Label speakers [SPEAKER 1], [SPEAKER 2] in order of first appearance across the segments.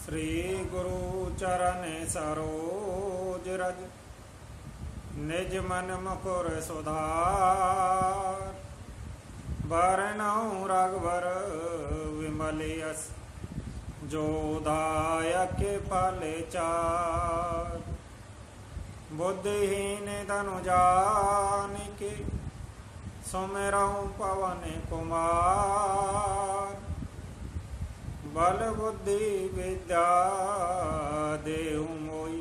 [SPEAKER 1] श्री गुरु चरण सरोज रज निज मन मुकुर सुधार। वरणौ रघुवर विमल यस जो दायक फल चार। बुद्धिहीन तनु जानिके सुमिरौ पवन कुमार। बल बुद्धि विद्या देहु मोहि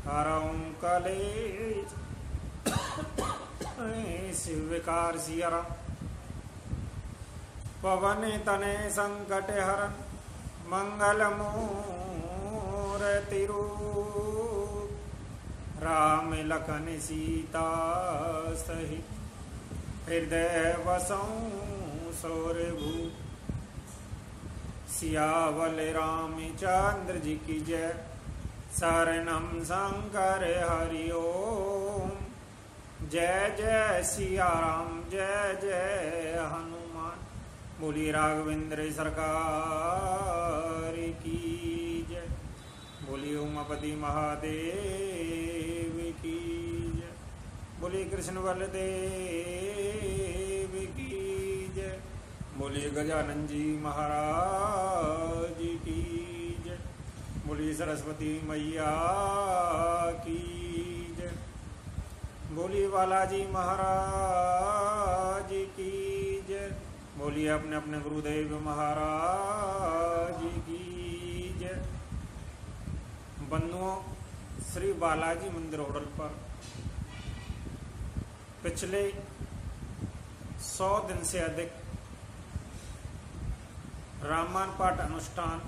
[SPEAKER 1] हरौ कलेश। शिव विकार सियरा पवन तने संकट हरन मंगल मूर्ति रूप। राम लखन सीता सहित हृदय बसौ सूर्यभूप। सियावल रामचंद्र जी की जय। शरणम शंकर हरि ओम। जय जय सिया राम जय जय हनुमान। बोली राघवेंद्र सरकार की जय। बोली उमापति महादेव की जय। बोली कृष्ण बलदेव की जय। बोलिए गजानन जी महाराज की जय। बोलिए सरस्वती मैया की जय। बोलिए बालाजी महाराज की जय। बोलिए अपने अपने गुरुदेव महाराज की जय। बंधुओं, श्री बालाजी मंदिर होटल पर पिछले 100 दिन से अधिक रामायण पाठ अनुष्ठान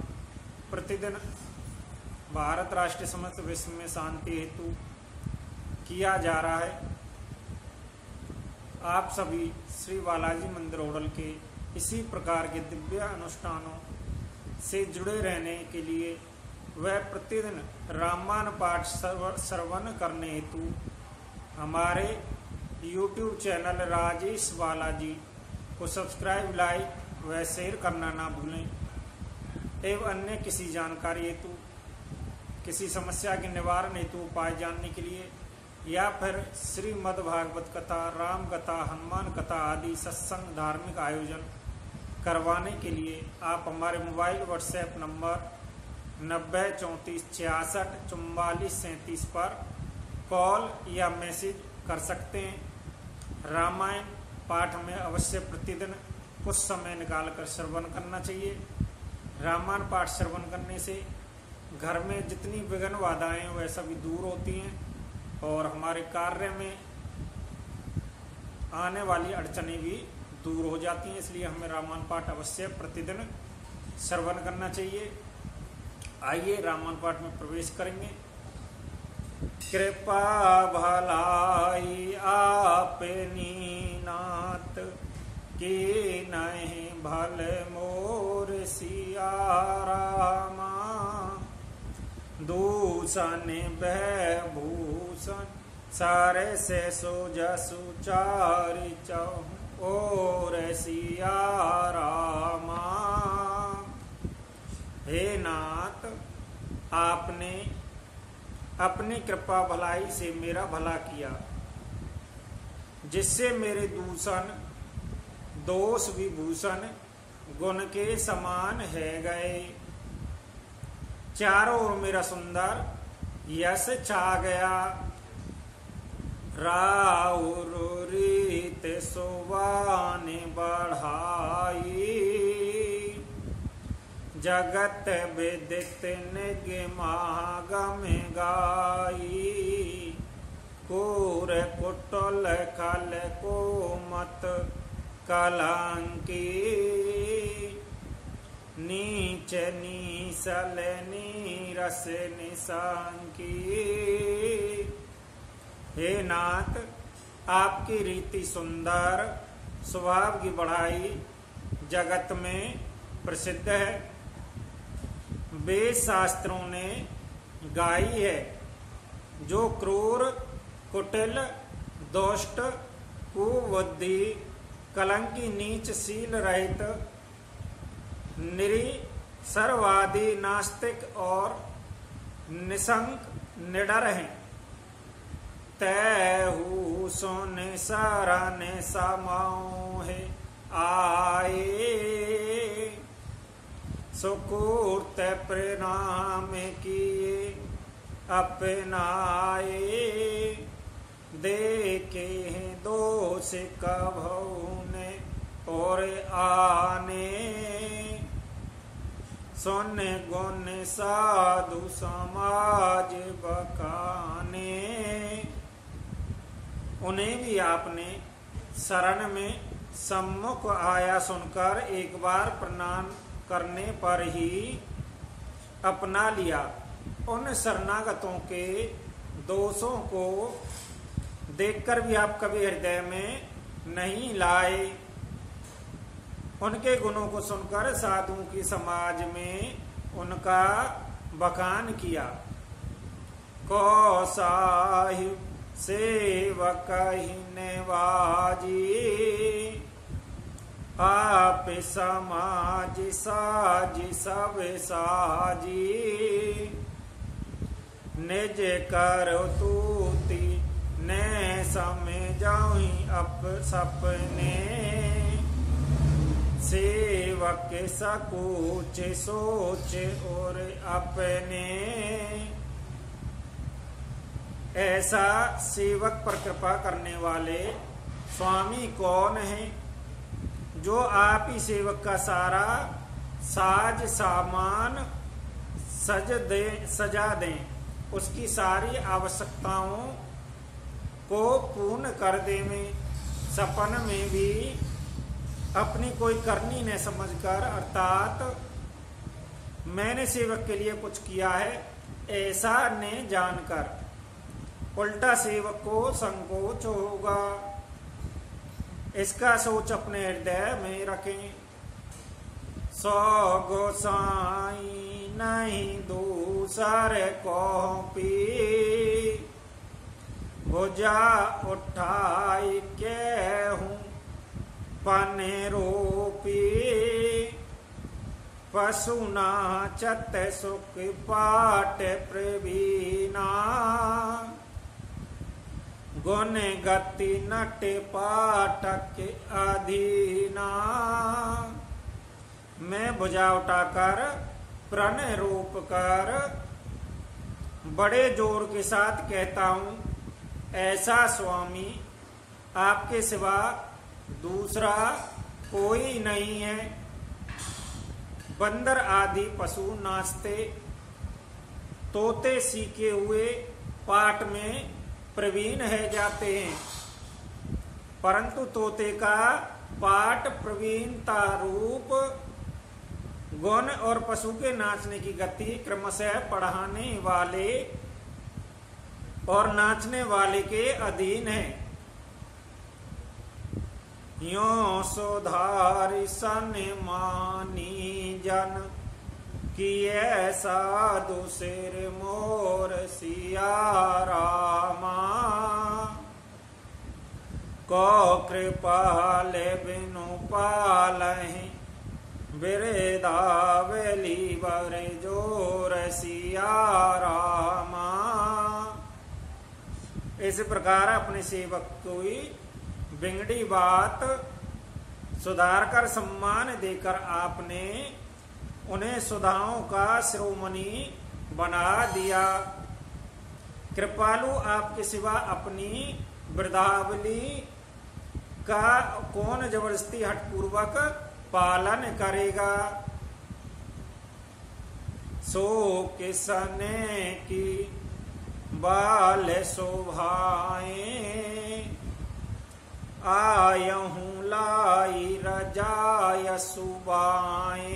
[SPEAKER 1] प्रतिदिन भारत राष्ट्र समस्त विश्व में शांति हेतु किया जा रहा है। आप सभी श्री बालाजी मंदिर होटल के इसी प्रकार के दिव्य अनुष्ठानों से जुड़े रहने के लिए वह प्रतिदिन रामायण पाठ श्रवण करने हेतु हमारे YouTube चैनल राजेश बालाजी को सब्सक्राइब, लाइक व शेयर करना ना भूलें। एवं अन्य किसी जानकारी हेतु, किसी समस्या के निवारण हेतु उपाय जानने के लिए या फिर श्रीमद् भागवत कथा, राम कथा, हनुमान कथा आदि सत्संग धार्मिक आयोजन करवाने के लिए आप हमारे मोबाइल व्हाट्सएप नंबर 90 34 66 44 37 पर कॉल या मैसेज कर सकते हैं। रामायण पाठ में अवश्य प्रतिदिन कुछ समय निकालकर श्रवण करना चाहिए। रामायण पाठ श्रवण करने से घर में जितनी विघ्न बाधाएं वह सभी दूर होती हैं और हमारे कार्य में आने वाली अड़चनें भी दूर हो जाती हैं। इसलिए हमें रामायण पाठ अवश्य प्रतिदिन श्रवण करना चाहिए। आइए रामायण पाठ में प्रवेश करेंगे। कृपा भलाई आपनी नाथ के नहीं भल मोर सिया रामा। दूषण भूषण सारे से सो जसु चारि चहु और सिया रामा। हे नाथ, आपने अपनी कृपा भलाई से मेरा भला किया, जिससे मेरे दूषण दोष विभूषण गुण के समान है गए। चारों ओर मेरा सुंदर यश छा गया। राउर रीत सोवान बढ़ाई। जगत विदित निगमागम गाई। कोर कुटल खल को मत कलंकी। नीच नीसल नीरस निशांकी। हे नाथ, आपकी रीति सुंदर, स्वभाव की बढ़ाई जगत में प्रसिद्ध है। वेद शास्त्रों ने गाई है। जो क्रूर, कुटिल, दुष्ट, कुबुद्धि, कलंकी, नीच, शील रहित, निरी सर्ववादी नास्तिक और निशंक निडर हैं। तैहु सुन शरण समोहे आए, सुकृत प्रणाम किए अपनाए, देखे दोष कभू ने और आने, सुन गुण साधु समाज बकाने। उन्हें भी आपने शरण में सम्मुख आया सुनकर एक बार प्रणाम करने पर ही अपना लिया। उन शरणागतों के दोषों को देखकर भी आप कभी हृदय में नहीं लाए। उनके गुणों को सुनकर साधुओं की समाज में उनका बखान किया। कौसाहिब सेवक नवाजी, आप समाज साजी सब साजी, निज करो तूती ने समझाई अप सपने, सेवक सकुच सोच और अपने। ऐसा सेवक पर कृपा करने वाले स्वामी कौन है, जो आप ही सेवक का सारा साज सामान सजा दें, उसकी सारी आवश्यकताओं को पूर्ण कर दें, सपन में भी अपनी कोई करनी न समझकर, अर्थात मैंने सेवक के लिए कुछ किया है ऐसा न जानकर। उल्टा सेवक को संकोच होगा, इसका सोच अपने हृदय में रखें। सौ गोसाई नहीं दूसरे को पी, भुजा उठाई के हूँ पने रोपी, पशु नाचत सुख पाट प्रवीणा, गुण गति नट पाठक अधीना। मैं भुजा उठाकर प्रण रूप कर बड़े जोर के साथ कहता हूँ, ऐसा स्वामी आपके सिवा दूसरा कोई नहीं है। बंदर आदि पशु नाचते, तोते सीखे हुए पाठ में प्रवीण है जाते हैं, परंतु तोते का पाठ प्रवीणता रूप गुण और पशु के नाचने की गति क्रमशः पढ़ाने वाले और नाचने वाले के अधीन है। यों सुधारि सन मानी जन, किए साधु सिर मोर सिया रामा, को कृपाल बिनु पालहि, बिरदावली बर जोर सिया रामा। इस प्रकार अपने सेवक को बिगड़ी बात सुधार कर सम्मान देकर आपने उन्हें सुधाओं का शिरोमणि बना दिया। कृपालु आपके सिवा अपनी वृद्धावली का कौन जबरदस्ती हठपूर्वक पालन करेगा। सो किसने की बाल शोभाएं, आयहूँ लाई रजाय सुबाएं,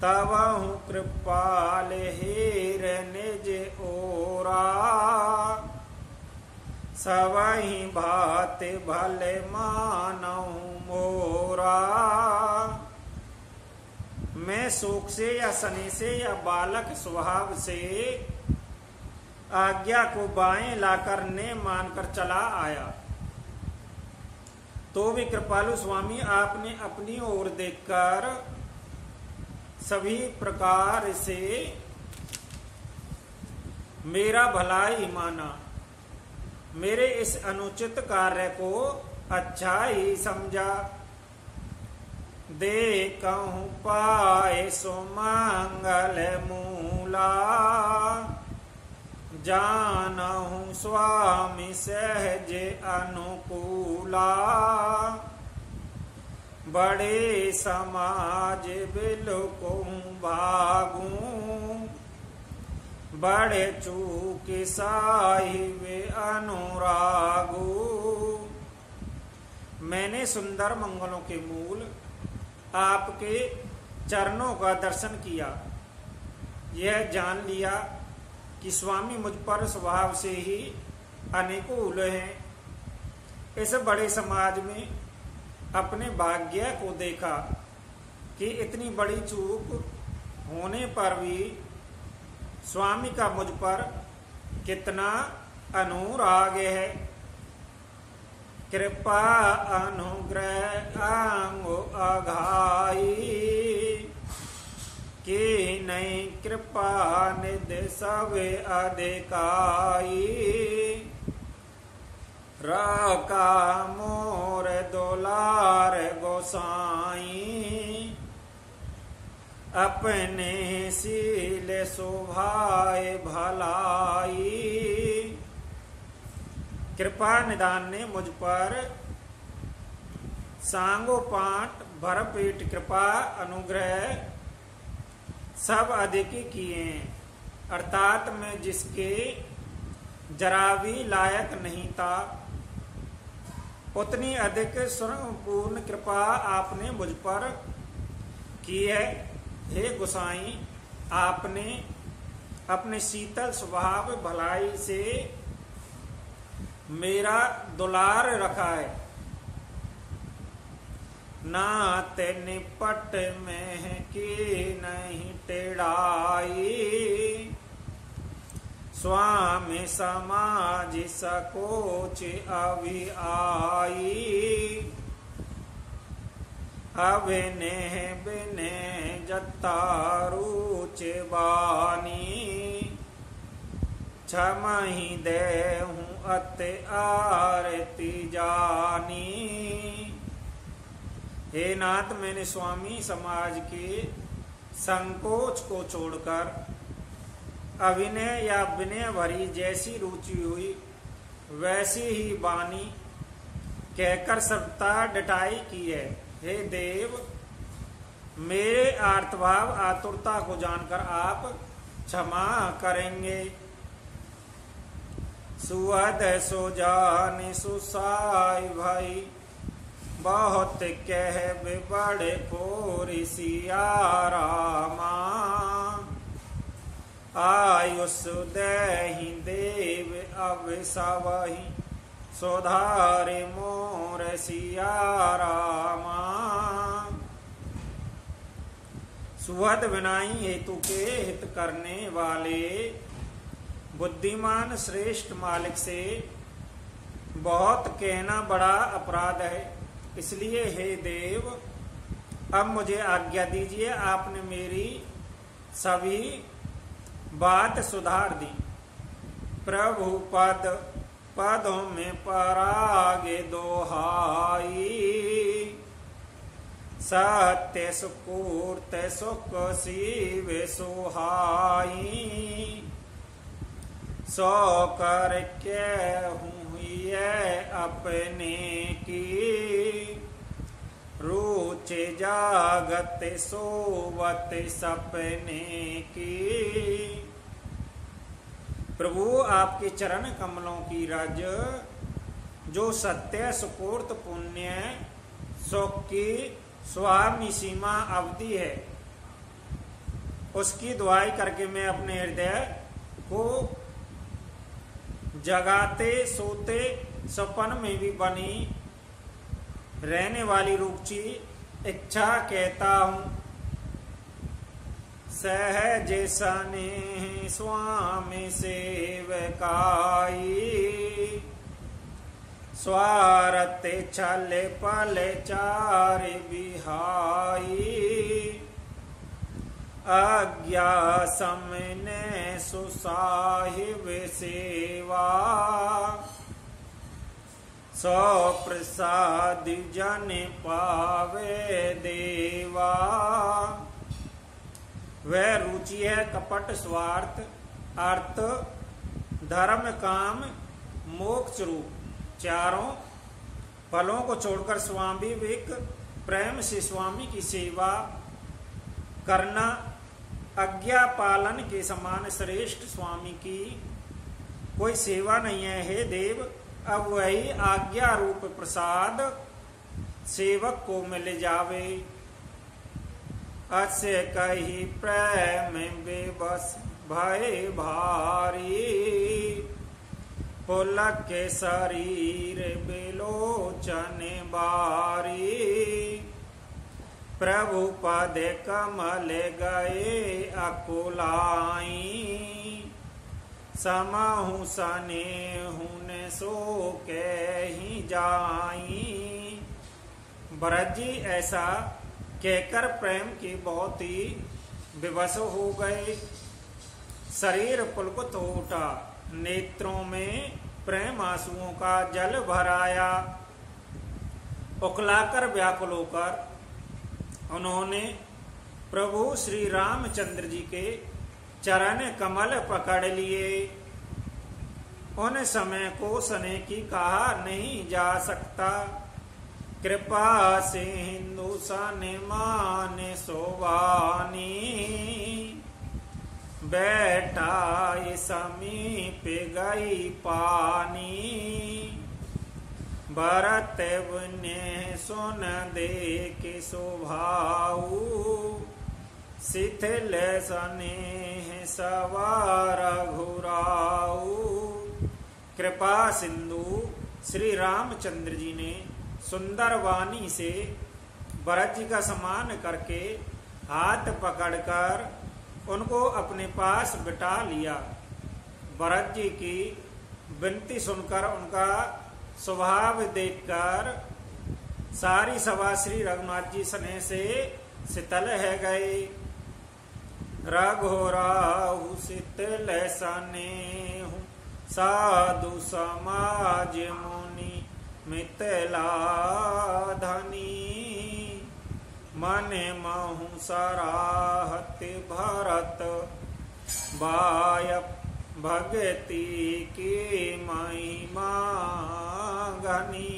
[SPEAKER 1] तबहूँ कृपाल हेर निज ओरा, सबही भात भले मानहूँ मोरा। मैं शोक से या शनि से या बालक स्वभाव से आज्ञा को बाएं लाकर ने मानकर चला आया, तो भी कृपालु स्वामी आपने अपनी ओर देखकर सभी प्रकार से मेरा भलाई माना, मेरे इस अनुचित कार्य को अच्छा ही समझा। देखूं पाए सो मंगल मूला, जानहूं स्वामी सहज अनुकूला। बड़े समाज बिलकुं भागूं, बड़े चूक साहिब अनुरागू। मैंने सुंदर मंगलों के मूल आपके चरणों का दर्शन किया, यह जान लिया कि स्वामी मुझ पर स्वभाव से ही अनुकूल हैं। इस बड़े समाज में अपने भाग्य को देखा कि इतनी बड़ी चूक होने पर भी स्वामी का मुझ पर कितना अनुराग है। कृपा अनुग्रह अंगो अघाई, कि नहीं कृपा निधि सब अधिकाई। रका मोर दुलार गोसाई, अपने सील शोभाए भलाई। कृपा निधान ने मुझ पर सांगोपाठ भरपेट कृपा अनुग्रह सब अधिक किए, अर्थात मैं जिसके जरा भी लायक नहीं था, उतनी अधिक पूर्ण कृपा आपने मुझ पर की है। हे गोसाई, आपने अपने शीतल स्वभाव भलाई से मेरा दुलार रखा है। नात निपट में की नहीं टेढ़ाई, स्वामी समाज सकोच अभी आई। अभिनय बिनय जतारुच बानी, क्षमहि देहूं अति आरती जानी। हे नाथ, मैंने स्वामी समाज के संकोच को छोड़कर अभिनय या विनय भरी जैसी रुचि हुई वैसी ही बानी कहकर सबता डटाई की है। हे देव, मेरे आर्तभाव आतुरता को जानकर आप क्षमा करेंगे। सुहद सुजान सुसाई भाई, बहुत कह बड़े पोरी सिया रामा। आयुष दहि देव अब सवहि, सुधारे मोर सिया रामा। सुहद विनाई हेतु के हित करने वाले बुद्धिमान श्रेष्ठ मालिक से बहुत कहना बड़ा अपराध है। इसलिए हे देव, अब मुझे आज्ञा दीजिए। आपने मेरी सभी बात सुधार दी। प्रभु पद पदों में परागे दोहाई, सत्य सुकूर्त सुख शिव सुहाई। सो कर के हूँ ये अपने की, रुच जागत सोवत सपने की। प्रभु, आपके चरण कमलों की रज जो सत्य सुकूर्त पुण्य सुख की स्वामी सीमा अवधि है, उसकी दुआई करके मैं अपने हृदय को जगाते सोते सपन में भी बनी रहने वाली रुचि इच्छा कहता हूँ। सहज सने स्वामी सेवकाई, स्वारत छल पल चार बिहाई। आज्ञा समने सुसाहिब सेवा सो प्रसाद जन पावे देवा। वह रुचि है कपट स्वार्थ अर्थ धर्म काम मोक्ष रूप चारों फलों को छोड़कर स्वाभाविक प्रेम से स्वामी की सेवा करना आज्ञा पालन के समान श्रेष्ठ स्वामी की कोई सेवा नहीं है। हे देव, अब वही आज्ञा रूप प्रसाद सेवक को मिल जावे। अस्य कही प्रेम बेबस भय भारी पुलक के शरीर बिलोचन बारी। प्रभु पद कमल गए अकुलाई समहु सनेहु ने सो के ही जाई। भरत जी ऐसा कहकर प्रेम की बहुत ही विवश हो गए। शरीर पुलकित हो उठा, नेत्रों में प्रेम आंसुओं का जल भराया। उकलाकर व्याकुल होकर उन्होंने प्रभु श्री रामचंद्र जी के चरण कमल पकड़ लिए। उन समय को सने की कहा नहीं जा सकता। कृपा से हिंदू सन मान सोवानी बैठा समीप गई पानी। भरत ने सुन दे के शोभाऊ शिथिल स्नेह सवार घुराऊ। कृपा सिंधु श्री रामचंद्र जी ने सुंदर वाणी से भरत जी का सम्मान करके हाथ पकड़कर उनको अपने पास बिठा लिया। भरत जी की विनती सुनकर उनका स्वभाव देखकर सारी सभा श्री रघुनाथ जी स्नेह से शीतल है गए। रघुराहु शीतल स्नेहु साधु समाज मुनि मिथिला धनी। मन महु सराहत भरत बाय भगति की महिमा घनी।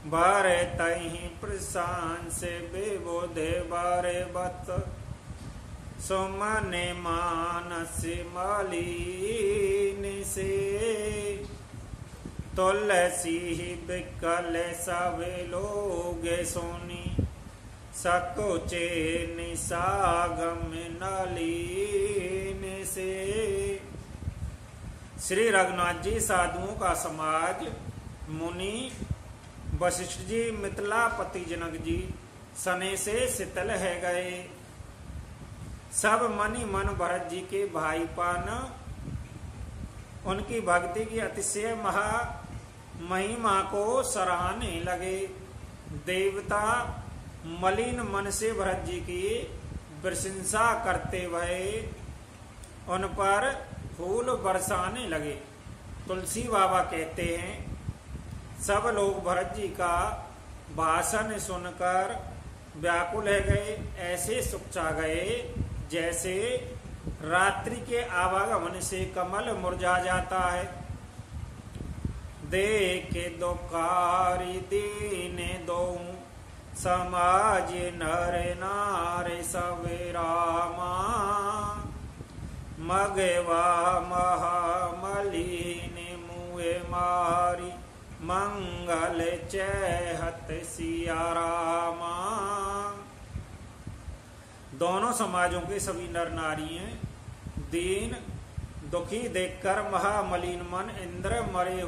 [SPEAKER 1] भरत ही प्रशंस विबुध बरबत सुमन मानस मलिन से। तुलसी बिकल सब लोग सुनी सकुचे निसागम नलीन से। श्री रघुनाथ जी साधुओं का समाज मुनि वशिष्ठ जी मिथिलापति जनक जी सने से शीतल है गए। सब मनी मन भरत जी के भाईपान उनकी भक्ति की अतिशय महा महिमा को सराहने लगे। देवता मलिन मन से भरत जी की प्रशंसा करते हुए उन पर फूल बरसाने लगे। तुलसी बाबा कहते हैं सब लोग भरत जी का भाषण सुनकर व्याकुल है गए। ऐसे सुख छा गए जैसे रात्रि के आवागमन से कमल मुरझा जाता है। देख दोकारी दीन दो समाज नर नारे सवेरामा। मगवा महामलिन मुए मारी मंगल चहत सिया रामा। दोनों समाजों के सभी नर नारी दीन दुखी देखकर महामलिन मन इंद्र मरे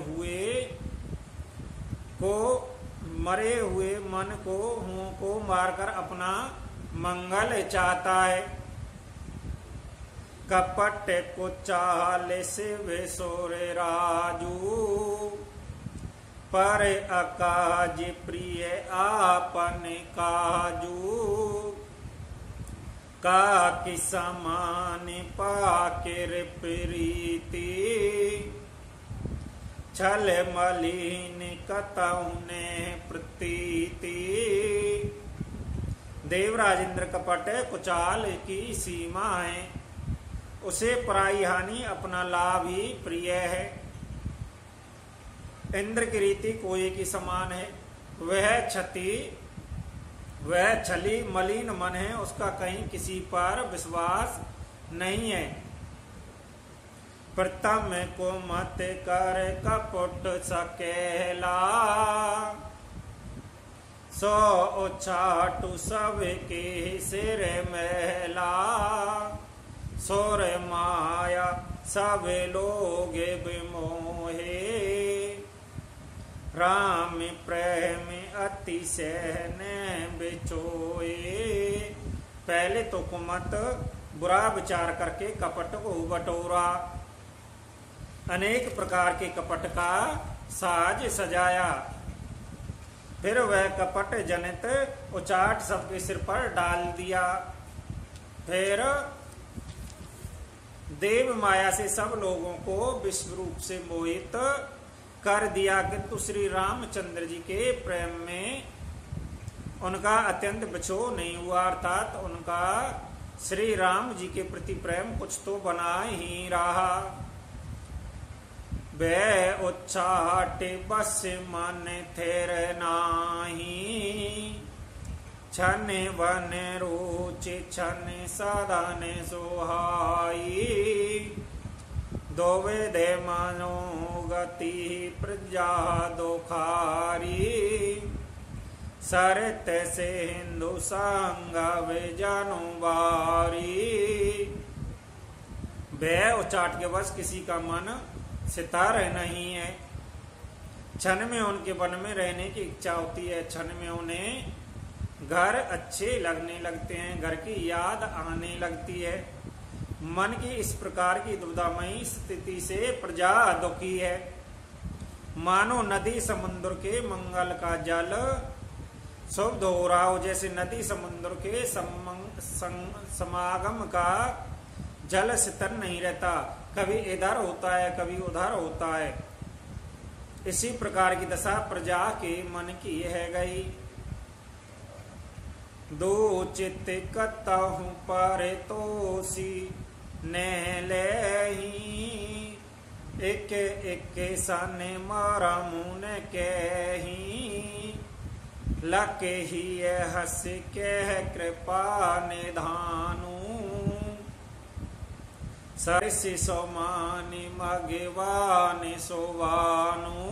[SPEAKER 1] हुए मन को मारकर अपना मंगल चाहता है। कपट को चाले से वे सोरे राजू पर अकाज प्रिय आपन काजू। काकि समान पाकिर प्रीति छल मलिन कतौने प्रतीति। देवराज इंद्र कपट कुचाल की सीमा है, उसे पराई हानि अपना लाभ ही प्रिय है। इंद्र की रीति कोए की समान है, वह छली मलिन मन है, उसका कहीं किसी पर विश्वास नहीं है। प्रथम को मत कर कपट सकेला, सो उछाटू सबके सिर मेला। सोर माया सब लोग विमोहे, राम प्रेम अतिशय ने बिचोए। पहले तो कुमत बुरा विचार करके कपट को बटोरा, अनेक प्रकार के कपट का साज सजाया। फिर वह कपट जनित उचाट सबके सिर पर डाल दिया। फिर देव माया से सब लोगों को विश्व रूप से मोहित कर दिया, किंतु श्री रामचंद्र जी के प्रेम में उनका अत्यंत बिछोह नहीं हुआ, अर्थात उनका श्री राम जी के प्रति प्रेम कुछ तो बना ही रहा। वे उच्चाट बस मन थेर नाही, छन वन रोच छन सदन सोहाई। दोवे दे मनो गति प्रजा दोखारी, सरत से हिंदू संग जानो बारी। भय उचाट के बस किसी का मन सितार नहीं है। क्षण में उनके वन में रहने की इच्छा होती है, क्षण में उन्हें घर अच्छे लगने लगते हैं, घर की याद आने लगती है। मन की इस प्रकार की दुविधामयी स्थिति से प्रजा दुखी है। मानो नदी समुद्र के मंगल का जल शुद्ध हो रहा हो, जैसे नदी समुद्र के समागम का जल स्थिर नहीं रहता, कभी इधर होता है कभी उधर होता है। इसी प्रकार की दशा प्रजा के मन की है गई। दो चित्त कतहु पर तोसी ने लेही, एक एक सन मारा मुन कही। लके ही हस के कृपा निधानु, सरसि सोमानि मगवानि सोवानु।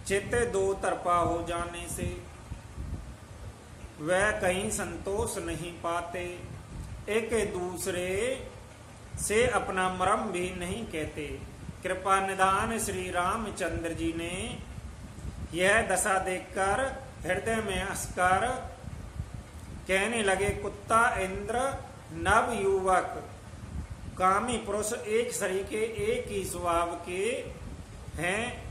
[SPEAKER 1] चित्त दो तरफा हो जाने से वह कहीं संतोष नहीं पाते, एक दूसरे से अपना मरम भी नहीं कहते। कृपा निधान श्री रामचंद्र जी ने यह दशा देखकर हृदय में हंसकर कहने लगे, कुत्ता इंद्र नव युवक कामी पुरुष एक शरीर के एक ही स्वभाव के हैं।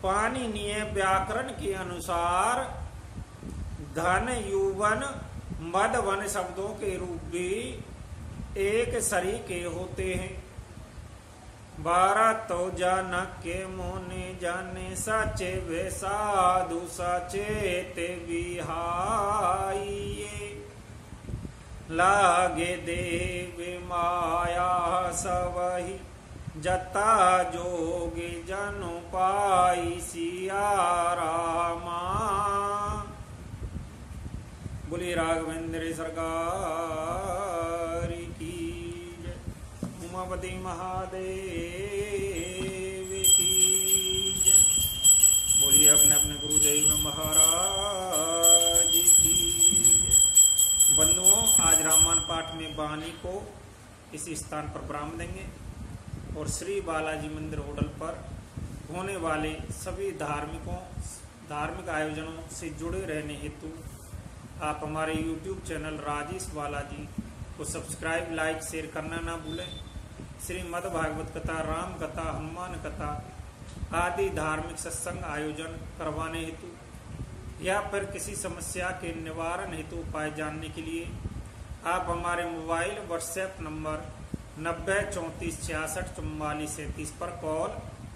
[SPEAKER 1] पाणिनीय व्याकरण के अनुसार धन युवन मद वन शब्दों के रूप भी एक शरीर के होते हैं। 12 तो जनक के मुनि जाने सचे वे साधु सचेत विहाई। लागे देव माया सवही जता जोगी जनु पाई सिया रामा। बोली राघवेंद्र सरकार की जय। उमापति महादेव की जय। बोलिए अपने अपने गुरुदेव महाराज की जय। बंधुओं, आज रामायण पाठ में वाणी को इसी स्थान पर विराम देंगे और श्री बालाजी मंदिर होटल पर होने वाले सभी धार्मिक आयोजनों से जुड़े रहने हेतु आप हमारे YouTube चैनल राजेश बालाजी को सब्सक्राइब, लाइक, शेयर करना ना भूलें। श्रीमद् भागवत कथा, राम कथा, हनुमान कथा आदि धार्मिक सत्संग आयोजन करवाने हेतु या फिर किसी समस्या के निवारण हेतु उपाय जानने के लिए आप हमारे मोबाइल व्हाट्सएप नंबर 9034664437 पर कॉल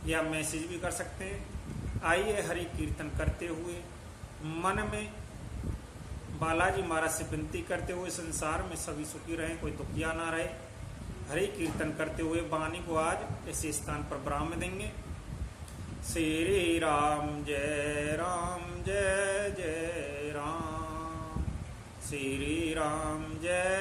[SPEAKER 1] या मैसेज भी कर सकते हैं। आइए हरि कीर्तन करते हुए मन में बालाजी महाराज से विनती करते हुए संसार में सभी सुखी रहें, कोई दुखिया ना रहे। हरि कीर्तन करते हुए वाणी को आज ऐसे स्थान पर विराम देंगे। श्री राम जय जय राम, श्री राम जय